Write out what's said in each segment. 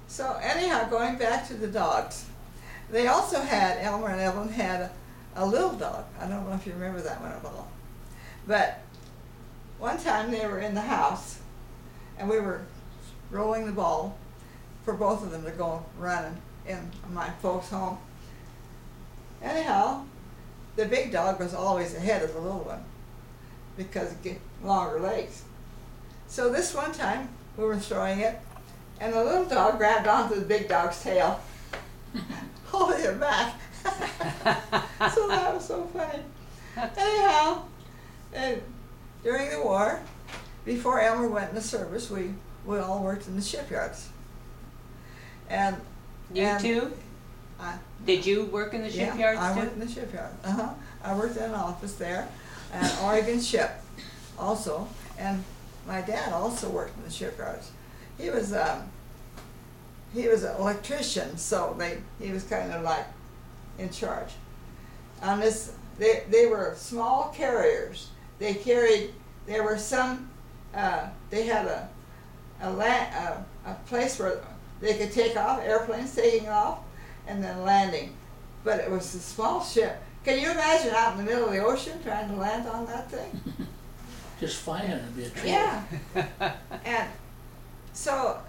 So anyhow, going back to the dogs, they also had, Elmer and Evelyn had a little dog. I don't know if you remember that one at all. But one time they were in the house and we were rolling the ball for both of them to go running in my folks' home. Anyhow, the big dog was always ahead of the little one because it get longer legs. So this one time we were throwing it and the little dog grabbed onto the big dog's tail, holding it back. So that was so funny. Anyhow, during the war, before Elmer went in the service, we all worked in the shipyards. And you too? Did you work in the shipyards too? I worked in the shipyard. I worked in an office there, an Oregon ship also, and my dad also worked in the shipyards. He was an electrician, so he was kind of like in charge. On this, they were small carriers. They were some. They had a place where they could take off, airplanes taking off, and then landing. But it was a small ship. Can you imagine out in the middle of the ocean trying to land on that thing? Just flying it would be a trip. Yeah. And so,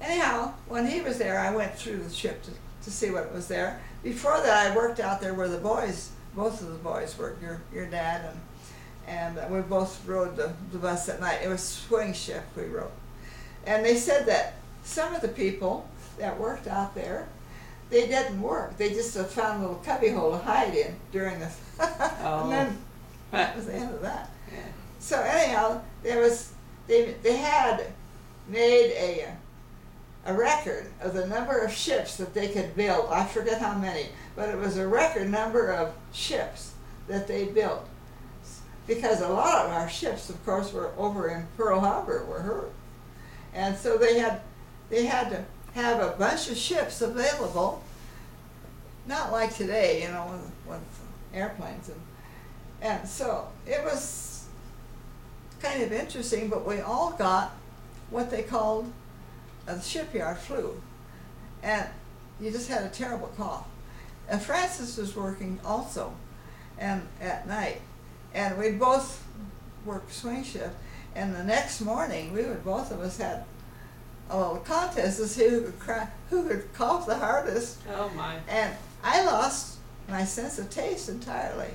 anyhow, when he was there, I went through the ship to see what was there. Before that, I worked out there where the boys, both of the boys worked, your dad and we both rode the bus at night. It was swing shift we rode. And they said that some of the people that worked out there, they didn't work. They just found a little cubby hole to hide in during the and then that was the end of that. Yeah. So anyhow, they had made a record of the number of ships that they could build. I forget how many, but it was a record number of ships that they built. Because a lot of our ships, of course, were over in Pearl Harbor, were hurt. And so they had to have a bunch of ships available, not like today, you know, with airplanes. And so it was kind of interesting, but we all got what they called a shipyard flu. And you just had a terrible cough. And Francis was working also and at night. And we both worked swing shift. And the next morning, both of us had a little contest to see who could cough the hardest. Oh my. And I lost my sense of taste entirely.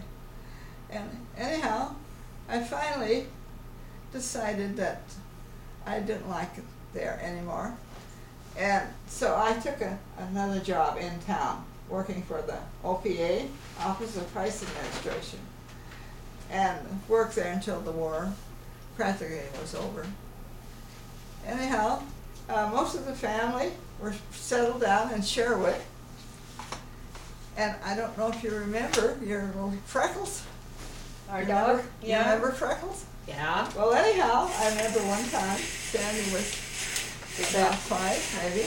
And anyhow, I finally decided that I didn't like it there anymore. And so I took another job in town, working for the OPA, Office of Price Administration, and worked there until the war practically was over. Anyhow, most of the family were settled down in Sherwood. And I don't know if you remember your little Freckles. Our dog? You remember Freckles? Yeah. Well, anyhow, I remember one time Sandy was about 5, maybe.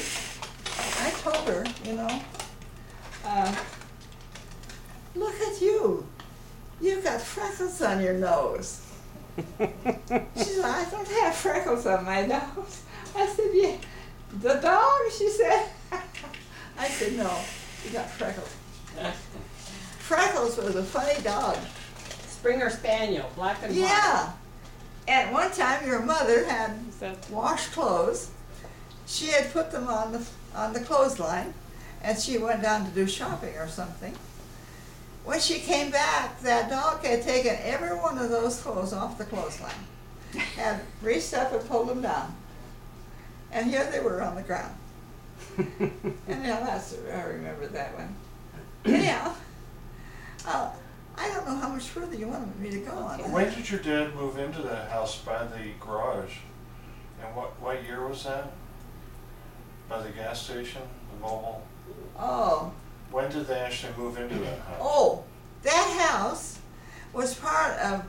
I told her, you know, look at you. You've got freckles on your nose. She said, I don't have freckles on my nose. I said, yeah. The dog? She said. I said, no, you got freckles. Freckles was a funny dog. Springer Spaniel, black and white. Yeah. And one time your mother had washed clothes. She had put them on the clothesline, and she went down to do shopping or something. When she came back, that dog had taken every one of those clothes off the clothesline and reached up and pulled them down. And here they were on the ground. Anyhow, I remember that one. Anyhow, I don't know how much further you wanted me to go on that. When did your dad move into that house by the garage? And what year was that? By the gas station, the mobile? Oh. When did they actually move into that house? Oh, that house was part of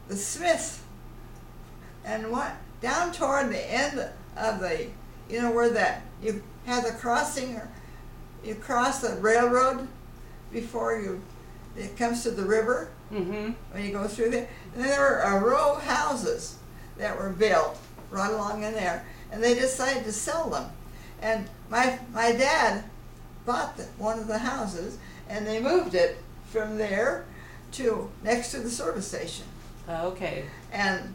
the Smiths, and what down toward the end of the, you know, where that you have the crossing, or you cross the railroad before it comes to the river. Mm-hmm. When you go through there, and there were a row of houses that were built right along in there, and they decided to sell them. And my dad bought one of the houses, and they moved it from there to next to the service station. Okay. And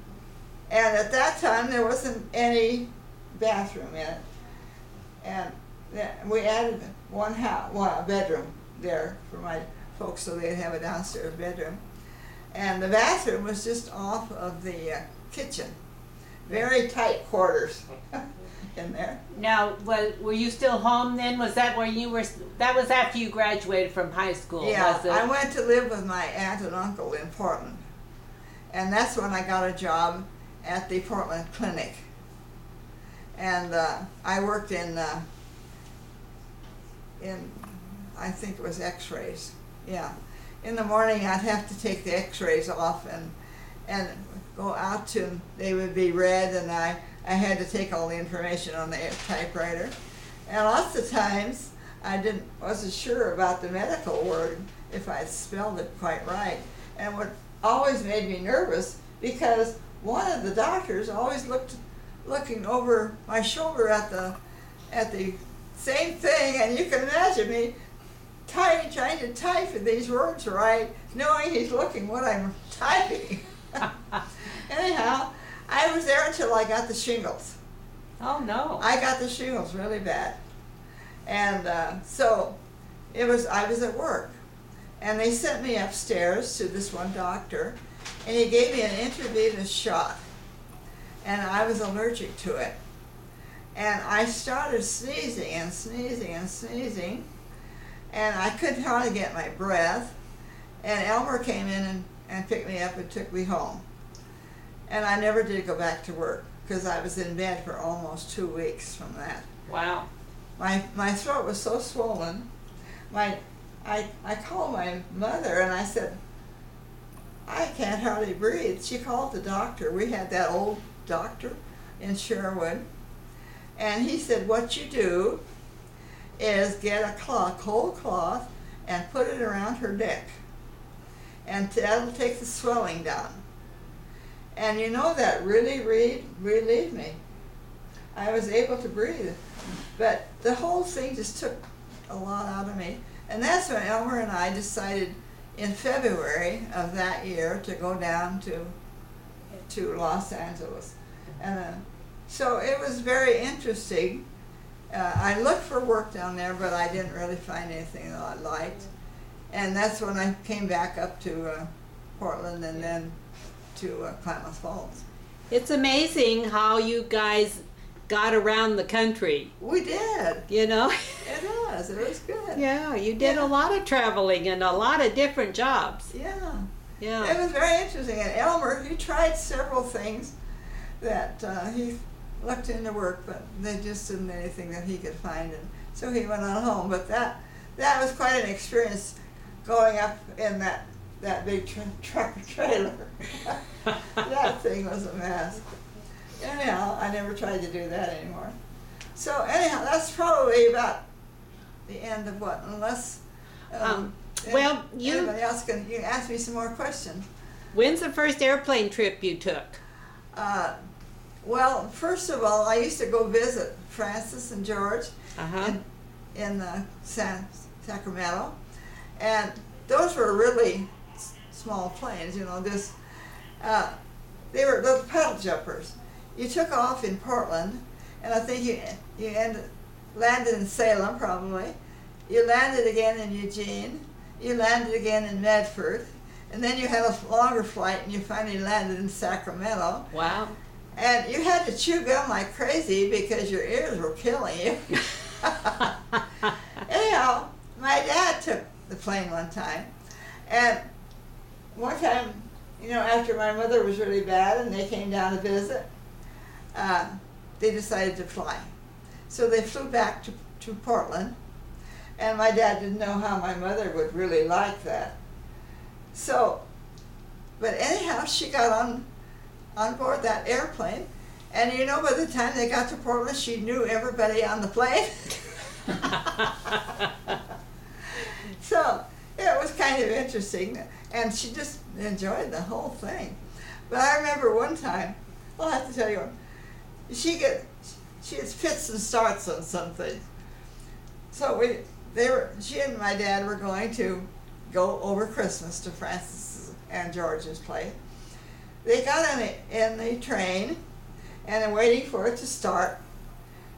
at that time there wasn't any bathroom in it, and we added one bedroom there for my folks so they'd have a downstairs bedroom, and the bathroom was just off of the kitchen. Very tight quarters in there. Now, were you still home then? Was that where you were? That was after you graduated from high school, Yeah, was it? I went to live with my aunt and uncle in Portland, and that's when I got a job at the Portland Clinic. And I worked in I think it was X-rays. Yeah, in the morning I'd have to take the X-rays off and go out to. They would be read, and I had to take all the information on the typewriter. And lots of times I wasn't sure about the medical word if I spelled it quite right, and what always made me nervous because one of the doctors always looking over my shoulder at the same thing, and you can imagine me trying to type these words right, knowing he's looking what I'm typing. Anyhow, I was there until I got the shingles. Oh no! I got the shingles really bad, and so I was at work, and they sent me upstairs to this one doctor, and he gave me an intravenous shot, and I was allergic to it. And I started sneezing and sneezing and sneezing, and I couldn't hardly get my breath. And Elmer came in and picked me up and took me home. And I never did go back to work because I was in bed for almost 2 weeks from that. Wow. My throat was so swollen. I called my mother and I said, I can't hardly breathe. She called the doctor. We had that old doctor in Sherwood. And he said, what you do is get a cold cloth and put it around her neck. And that'll take the swelling down. And you know, that really relieved me. I was able to breathe. But the whole thing just took a lot out of me. And that's when Elmer and I decided in February of that year to go down to Los Angeles. And so it was very interesting. I looked for work down there, but I didn't really find anything that I liked. And that's when I came back up to Portland and then to Klamath Falls. It's amazing how you guys got around the country. We did. You know? It was good. Yeah, you did a lot of traveling and a lot of different jobs. Yeah. Yeah. It was very interesting. And Elmer, he tried several things that he looked into work, but they just didn't anything that he could find, and so he went on home. But that was quite an experience, going up in that big truck trailer. That thing was a mess. Anyhow, I never tried to do that anymore. So anyhow, that's probably about the end of what, unless well, anybody else can ask me some more questions. When's the first airplane trip you took? Well, first of all, I used to go visit Francis and George in Sacramento, and those were really small planes. You know, they were little pedal jumpers. You took off in Portland, and I think you landed in Salem probably. You landed again in Eugene. You landed again in Medford, and then you had a longer flight, and you finally landed in Sacramento. Wow. And you had to chew gum like crazy because your ears were killing you. Anyhow, my dad took the plane one time. And one time, you know, after my mother was really bad and they came down to visit, they decided to fly. So they flew back to Portland. And my dad didn't know how my mother would really like that. So, but anyhow, she got on board that airplane, and you know, by the time they got to Portland, she knew everybody on the plane. So it was kind of interesting, and she just enjoyed the whole thing. But I remember one time, I'll have to tell you, she she had fits and starts on something. So she and my dad were going to go over Christmas to Francis and George's place. They got in the train and they're waiting for it to start.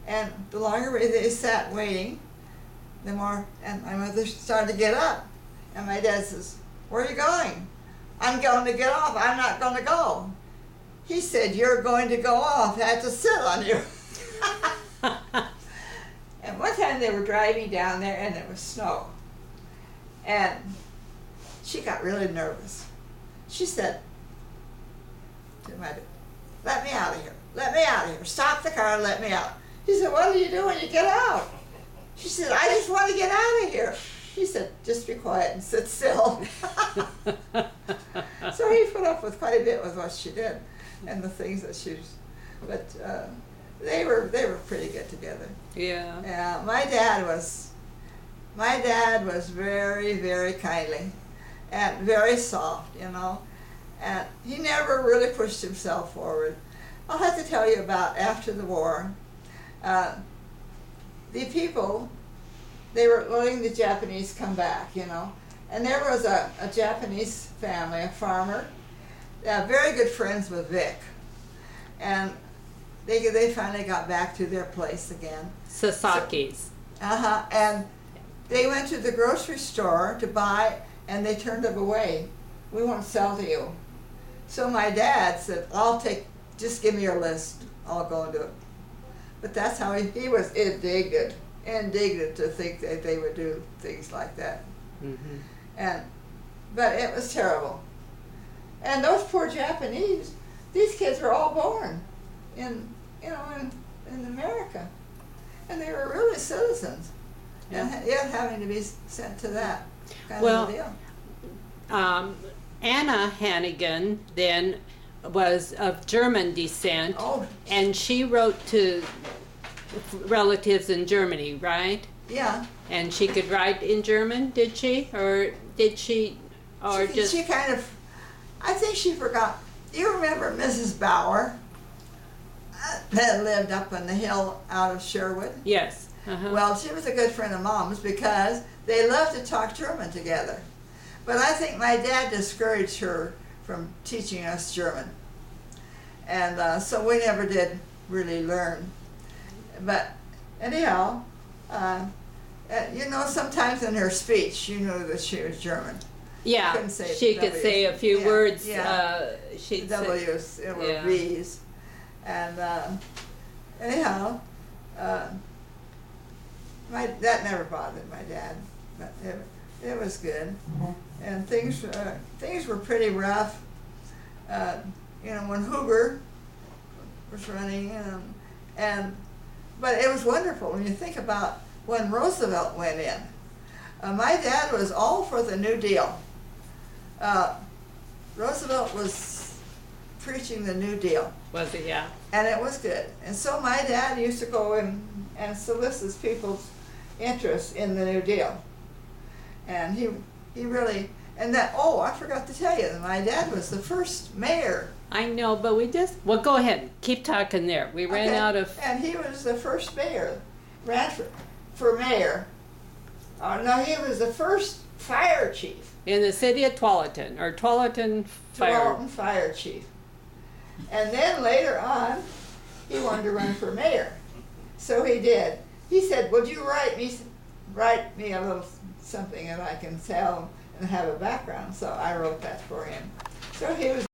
And the longer they sat waiting, the more, and my mother started to get up. And my dad says, "Where are you going?" "I'm going to get off. I'm not going to go." He said, "You're going to go off. I have to sit on you." And one time they were driving down there and it was snow. And she got really nervous. She said to my dad, "Let me out of here. Let me out of here. Stop the car and let me out." He said, "What do you do when you get out?" She said, "I just want to get out of here." He said, "Just be quiet and sit still." So he put up with quite a bit with what she did and the things that she was, but they were pretty good together. Yeah. Yeah, my dad was very, very kindly and very soft, you know, and he never really pushed himself forward. I'll have to tell you about after the war. The people, they were letting the Japanese come back, you know, and there was a Japanese family, a farmer, very good friends with Vic, and they finally got back to their place again. Sasaki's. And they went to the grocery store to buy, and they turned them away. "We won't sell to you." So my dad said, "Just give me your list. I'll go and do it." But that's how he was indignant to think that they would do things like that. Mm-hmm. But it was terrible. And those poor Japanese, these kids were all born in America, and they were really citizens, and yet having to be sent to that kind of a deal. Anna Hannegan then was of German descent, and she wrote to relatives in Germany, right? Yeah. And she could write in German, did she? Or did she, or just... She kind of, I think she forgot. Do you remember Mrs. Bauer that lived up on the hill out of Sherwood? Yes. Uh-huh. Well, she was a good friend of Mom's because they loved to talk German together. But I think my dad discouraged her from teaching us German. And so we never did really learn. But anyhow, you know, sometimes in her speech, you knew that she was German. Yeah, she could say a few words. Yeah. She'd W's or V's. And anyhow, that never bothered my dad. But it was good. And things were pretty rough. You know, when Hoover was running, but it was wonderful when you think about when Roosevelt went in. My dad was all for the New Deal. Roosevelt was preaching the New Deal. Was it? Yeah. And it was good. And so my dad used to go in and solicit people's interest in the New Deal. And he really, and that, I forgot to tell you, that my dad was the first mayor. I know, but well, go ahead. Keep talking there. We ran out of... And he was the first mayor, ran for mayor. No, he was the first fire chief. In the city of Tualatin, or Tualatin Fire Chief. And then later on, he wanted to run for mayor. So he did. He said, "Would you write me a little something that I can tell and have a background?" So I wrote that for him. So he was